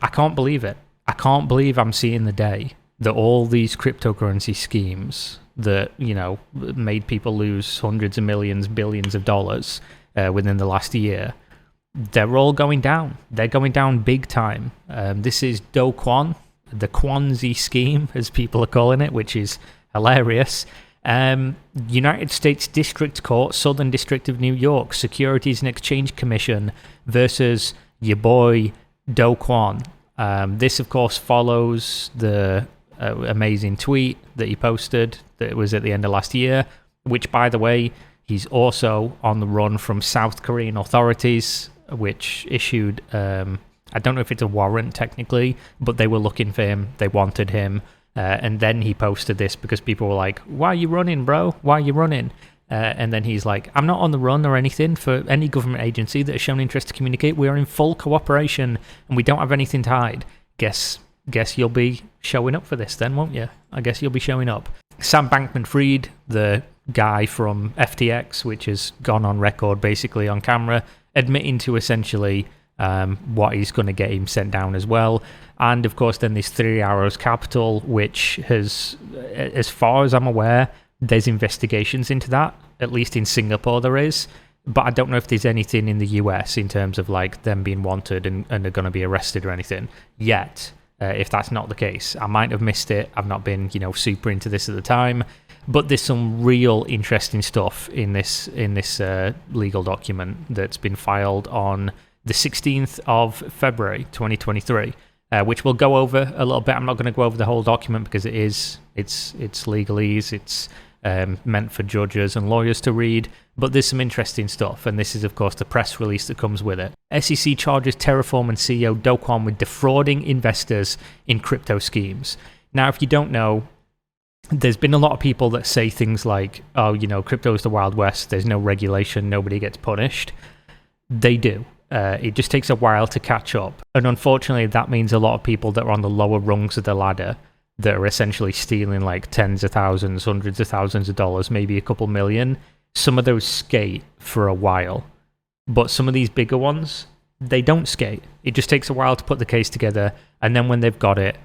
I can't believe it. I can't believe I'm seeing the day that all these cryptocurrency schemes that, made people lose hundreds of millions, billions of dollars within the last year, they're all going down. They're going down big time. This is Do-Kwon, the Kwanzi scheme, as people are calling it, which is hilarious. United States District Court, Southern District of New York, Securities and Exchange Commission versus your boy Do-Kwon. This, of course, follows the amazing tweet that he posted that was at the end of last year, which, by the way, he's also on the run from South Korean authorities, which issued, I don't know if it's a warrant technically, but they were looking for him. They wanted him. And then he posted this because people were like, why are you running, bro? Why are you running? And then he's like, I'm not on the run or anything for any government agency that has shown interest to communicate. We are in full cooperation and we don't have anything to hide. Guess you'll be showing up for this then, won't you? I guess you'll be showing up. Sam Bankman-Fried, the guy from FTX, which has gone on record basically on camera, admitting to essentially what is going to get him sent down as well. And of course then there's Three Arrows Capital, which has, as far as I'm aware, there's investigations into that. At least in Singapore there is. But I don't know if there's anything in the US in terms of like them being wanted and are going to be arrested or anything yet. If that's not the case, I might have missed it. I've not been, super into this at the time. But there's some real interesting stuff in this legal document that's been filed on the 16th of February 2023, which we'll go over a little bit. I'm not going to go over the whole document because it's legalese. It's meant for judges and lawyers to read, but there's some interesting stuff, and this is of course the press release that comes with it. SEC charges Terraform and CEO Do-Kwon with defrauding investors in crypto schemes. Now, if you don't know, there's been a lot of people that say things like, oh, crypto is the Wild West, there's no regulation, nobody gets punished. They do. It just takes a while to catch up, and unfortunately that means a lot of people that are on the lower rungs of the ladder that are essentially stealing like tens of thousands, hundreds of thousands of dollars, maybe a couple million. Some of those skate for a while, but some of these bigger ones, they don't skate. It just takes a while to put the case together, and then when they've got it,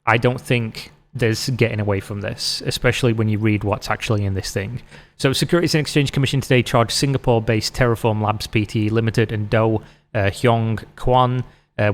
I don't think there's getting away from this, especially when you read what's actually in this thing. So Securities and Exchange Commission today charged Singapore-based Terraform Labs Pte. Limited and Do-Kwon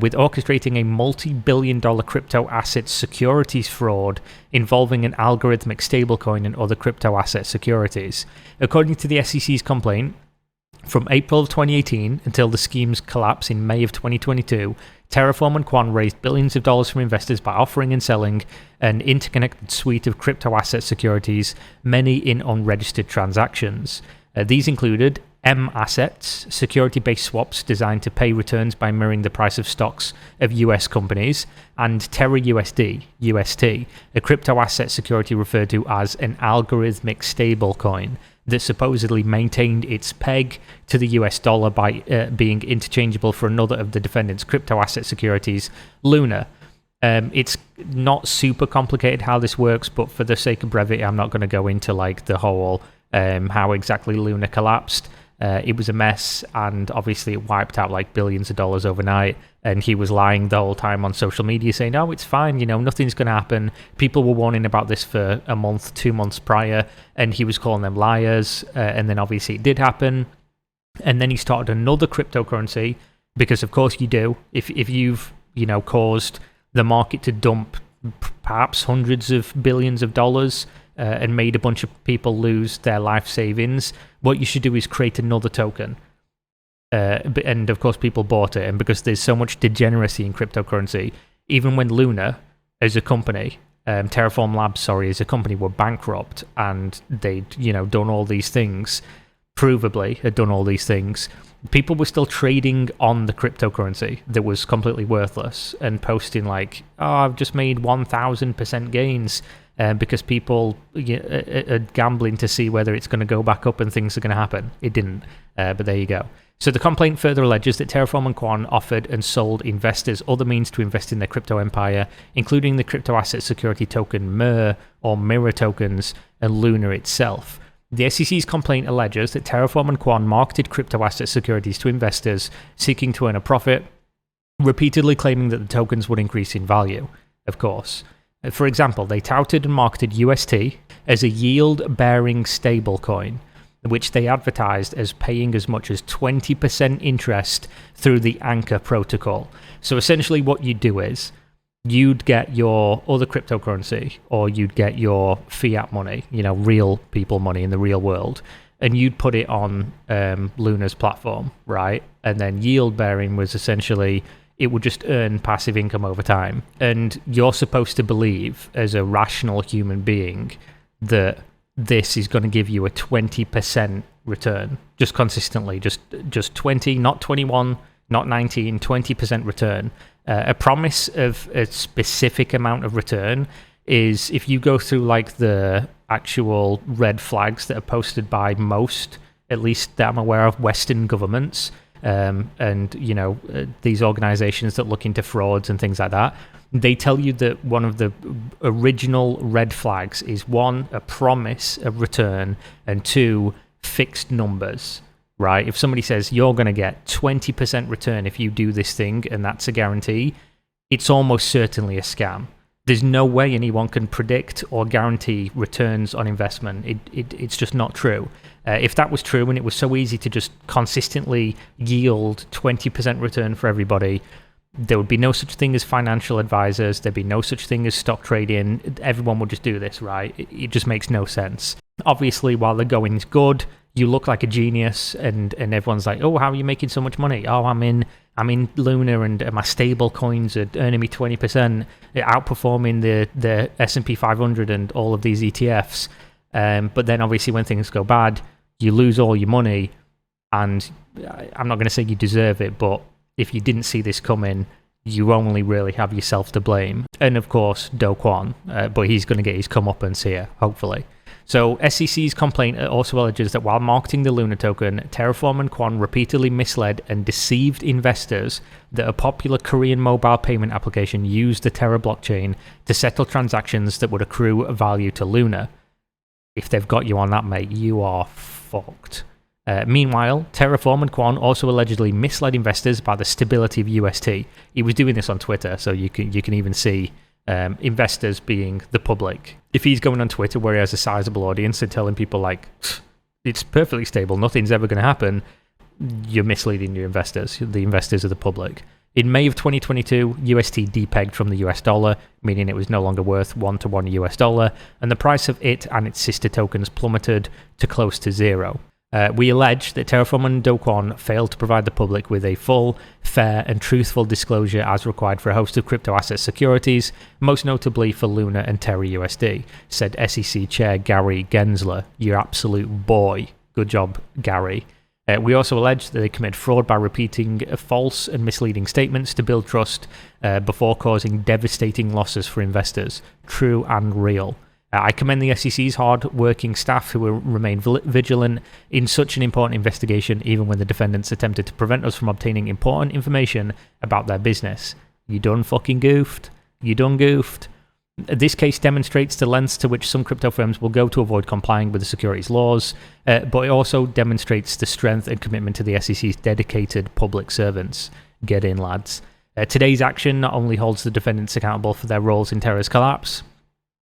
with orchestrating a multi-billion-dollar crypto asset securities fraud involving an algorithmic stablecoin and other crypto asset securities. According to the SEC's complaint, from April of 2018 until the scheme's collapse in May of 2022, Terraform and Kwon raised billions of dollars from investors by offering and selling an interconnected suite of crypto asset securities, many in unregistered transactions. These included M-Assets, security-based swaps designed to pay returns by mirroring the price of stocks of US companies, and Terra USD, UST, a crypto asset security referred to as an algorithmic stablecoin that supposedly maintained its peg to the US dollar by being interchangeable for another of the defendant's crypto asset securities, Luna. It's not super complicated how this works, but for the sake of brevity, I'm not going to go into like the whole how exactly Luna collapsed. It was a mess, and obviously it wiped out like billions of dollars overnight, and he was lying the whole time on social media saying, oh, it's fine, nothing's going to happen. People were warning about this for a month, 2 months prior, and he was calling them liars, and then obviously it did happen. And then he started another cryptocurrency, because of course you do. If you've, caused the market to dump perhaps hundreds of billions of dollars, and made a bunch of people lose their life savings, what you should do is create another token. And of course people bought it, and because there's so much degeneracy in cryptocurrency, even when Luna as a company, Terraform Labs, as a company, were bankrupt and they'd, done all these things, provably had done all these things, people were still trading on the cryptocurrency that was completely worthless and posting like, oh, I've just made 1,000% gains, because people are gambling to see whether it's going to go back up and things are going to happen. It didn't, but there you go. So the complaint further alleges that Terraform and Kwon offered and sold investors other means to invest in their crypto empire, including the crypto asset security token MIR, or Mirror tokens, and Luna itself. The SEC's complaint alleges that Terraform and Kwon marketed crypto asset securities to investors seeking to earn a profit, repeatedly claiming that the tokens would increase in value, of course. For example, they touted and marketed UST as a yield-bearing stablecoin, which they advertised as paying as much as 20% interest through the Anchor protocol. So essentially what you'd do is you'd get your other cryptocurrency, or you'd get your fiat money, real people money in the real world, and you'd put it on Luna's platform, right? And then yield bearing was essentially it would just earn passive income over time. And you're supposed to believe, as a rational human being, that this is going to give you a 20% return, just consistently, just 20, not 21, not 19, 20% return. A promise of a specific amount of return is, if you go through like the actual red flags that are posted by most, at least that I'm aware of, Western governments, and these organizations that look into frauds and things like that, they tell you that one of the original red flags is, one, a promise of return, and two, fixed numbers. Right? If somebody says you're going to get 20% return if you do this thing, and that's a guarantee, it's almost certainly a scam. There's no way anyone can predict or guarantee returns on investment. It's just not true. If that was true, and it was so easy to just consistently yield 20% return for everybody, there would be no such thing as financial advisors. There'd be no such thing as stock trading. Everyone would just do this, right? It just makes no sense. Obviously, while the going's good, you look like a genius, and everyone's like, oh, how are you making so much money? Oh, I'm in Luna, and my stable coins are earning me 20%, outperforming the S&P 500 and all of these ETFs. But then obviously when things go bad, you lose all your money, and I'm not going to say you deserve it, but if you didn't see this coming, you only really have yourself to blame. And of course, Do-Kwon, but he's going to get his comeuppance here, hopefully. So SEC's complaint also alleges that while marketing the Luna token, Terraform and Kwon repeatedly misled and deceived investors that a popular Korean mobile payment application used the Terra blockchain to settle transactions that would accrue value to Luna. If they've got you on that, mate, you are fucked. Meanwhile, Terraform and Kwon also allegedly misled investors about the stability of UST. He was doing this on Twitter, so you can even see investors being the public. If he's going on Twitter where he has a sizable audience and telling people like, it's perfectly stable, nothing's ever going to happen, you're misleading your investors. The investors are the public. In May of 2022, UST depegged from the US dollar, meaning it was no longer worth 1 to 1 US dollar, and the price of it and its sister tokens plummeted to close to zero. We allege that Terraform and Do-Kwon failed to provide the public with a full, fair, and truthful disclosure as required for a host of crypto asset securities, most notably for Luna and Terra USD, said SEC Chair Gary Gensler. Your absolute boy. Good job, Gary. We also allege that they committed fraud by repeating false and misleading statements to build trust before causing devastating losses for investors. True and real. I commend the SEC's hard-working staff who will remain vigilant in such an important investigation, even when the defendants attempted to prevent us from obtaining important information about their business. You done fucking goofed. You done goofed. This case demonstrates the lengths to which some crypto firms will go to avoid complying with the securities laws, but it also demonstrates the strength and commitment to the SEC's dedicated public servants. Get in, lads. Today's action not only holds the defendants accountable for their roles in Terra's collapse,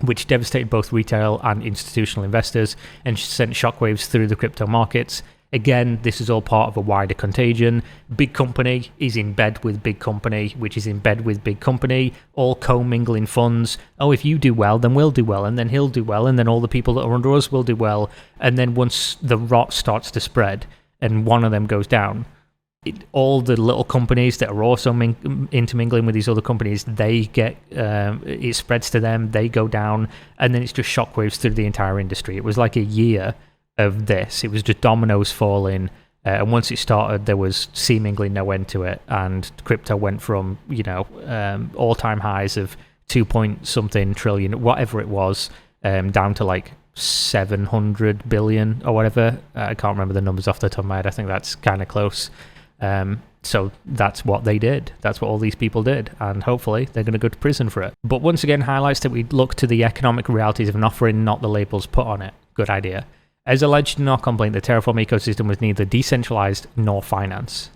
which devastated both retail and institutional investors and sent shockwaves through the crypto markets. Again, this is all part of a wider contagion. Big company is in bed with big company, which is in bed with big company, all commingling funds. Oh, if you do well, then we'll do well, and then he'll do well, and then all the people that are under us will do well. And then once the rot starts to spread and one of them goes down, all the little companies that are also intermingling with these other companies, they get it spreads to them, they go down, and then it's just shockwaves through the entire industry. It was like a year of this. It was just dominoes falling, and once it started, there was seemingly no end to it, and crypto went from all-time highs of 2-point-something trillion, whatever it was, down to like 700 billion or whatever. I can't remember the numbers off the top of my head. I think that's kind of close. So that's what they did. That's what all these people did. And hopefully they're going to go to prison for it. But once again, highlights that we look to the economic realities of an offering, not the labels put on it. Good idea. As alleged in our complaint, the Terraform ecosystem was neither decentralized nor financed.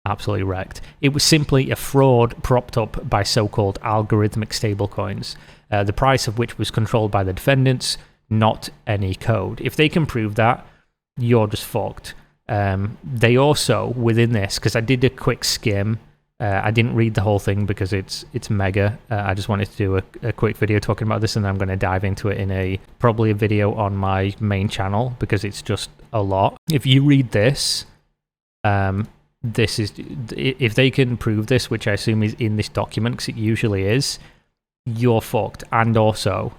absolutely wrecked. It was simply a fraud propped up by so-called algorithmic stablecoins, the price of which was controlled by the defendants, not any code. If they can prove that, you're just fucked. They also, within this, because I did a quick skim, I didn't read the whole thing because it's mega. I just wanted to do a quick video talking about this, and then I'm going to dive into it in probably a video on my main channel because it's just a lot. If you read this, this is, if they can prove this, which I assume is in this document because it usually is, you're fucked. And also,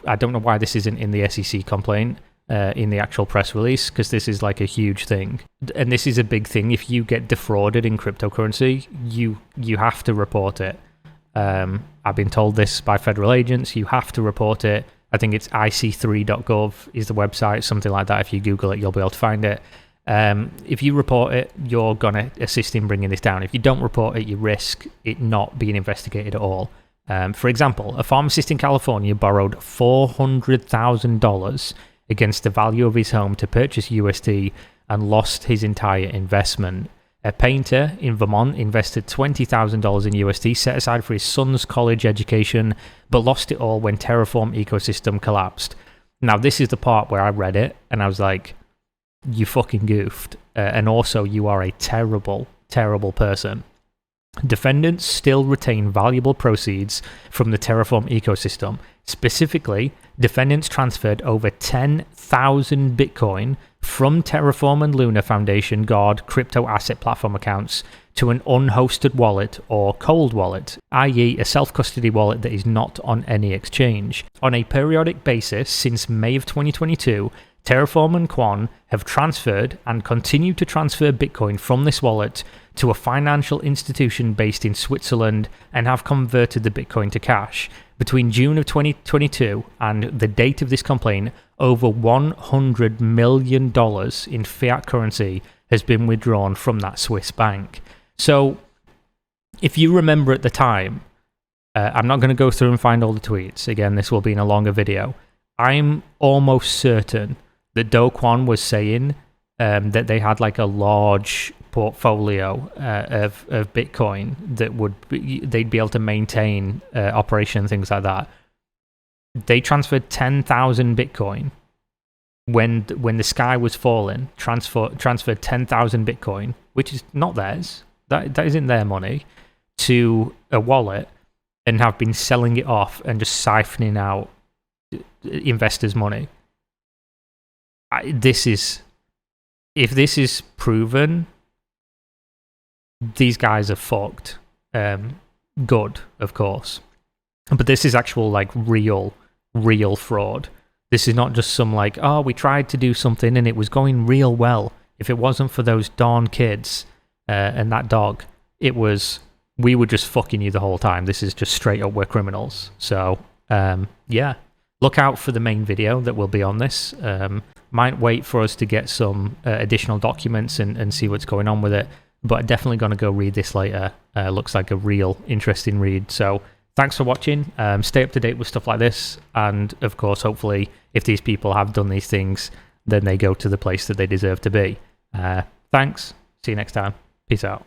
I don't know why this isn't in the SEC complaint. In the actual press release, because this is like a huge thing, and this is a big thing. If you get defrauded in cryptocurrency, you have to report it. I've been told this by federal agents. You have to report it. I think it's ic3.gov is the website, something like that. If you Google it, you'll be able to find it. If you report it, you're gonna assist in bringing this down. If you don't report it, you risk it not being investigated at all. For example, a pharmacist in California borrowed $400,000 against the value of his home to purchase USD and lost his entire investment. A painter in Vermont invested $20,000 in USD set aside for his son's college education, but lost it all when Terraform ecosystem collapsed. Now, this is the part where I read it and I was like, you fucking goofed. And also, you are a terrible, terrible person. Defendants still retain valuable proceeds from the Terraform ecosystem. Specifically, defendants transferred over 10,000 Bitcoin from Terraform and Luna Foundation Guard crypto asset platform accounts to an unhosted wallet or cold wallet, i.e. a self-custody wallet that is not on any exchange. On a periodic basis since May of 2022, Terraform and Do-Kwon have transferred and continue to transfer Bitcoin from this wallet to a financial institution based in Switzerland and have converted the Bitcoin to cash. Between June of 2022 and the date of this complaint, over $100 million in fiat currency has been withdrawn from that Swiss bank. So, if you remember at the time, I'm not going to go through and find all the tweets. Again, this will be in a longer video. I'm almost certain that Do-Kwon was saying that they had like a large portfolio of Bitcoin that they'd be able to maintain operation and things like that. They transferred 10,000 Bitcoin when the sky was falling. Transferred 10,000 Bitcoin, which is not theirs. That isn't their money, to a wallet, and have been selling it off and just siphoning out investors' money. If this is proven, these guys are fucked. Good, of course. But this is actual, like, real fraud. This is not just some, like, oh, we tried to do something and it was going real well. If it wasn't for those darn kids and that dog, we were just fucking you the whole time. This is just straight up, we're criminals. So, yeah. Look out for the main video that will be on this. Might wait for us to get some additional documents and see what's going on with it. But I'm definitely going to go read this later. Looks like a real interesting read. So thanks for watching. Stay up to date with stuff like this. And of course, hopefully, if these people have done these things, then they go to the place that they deserve to be. Thanks. See you next time. Peace out.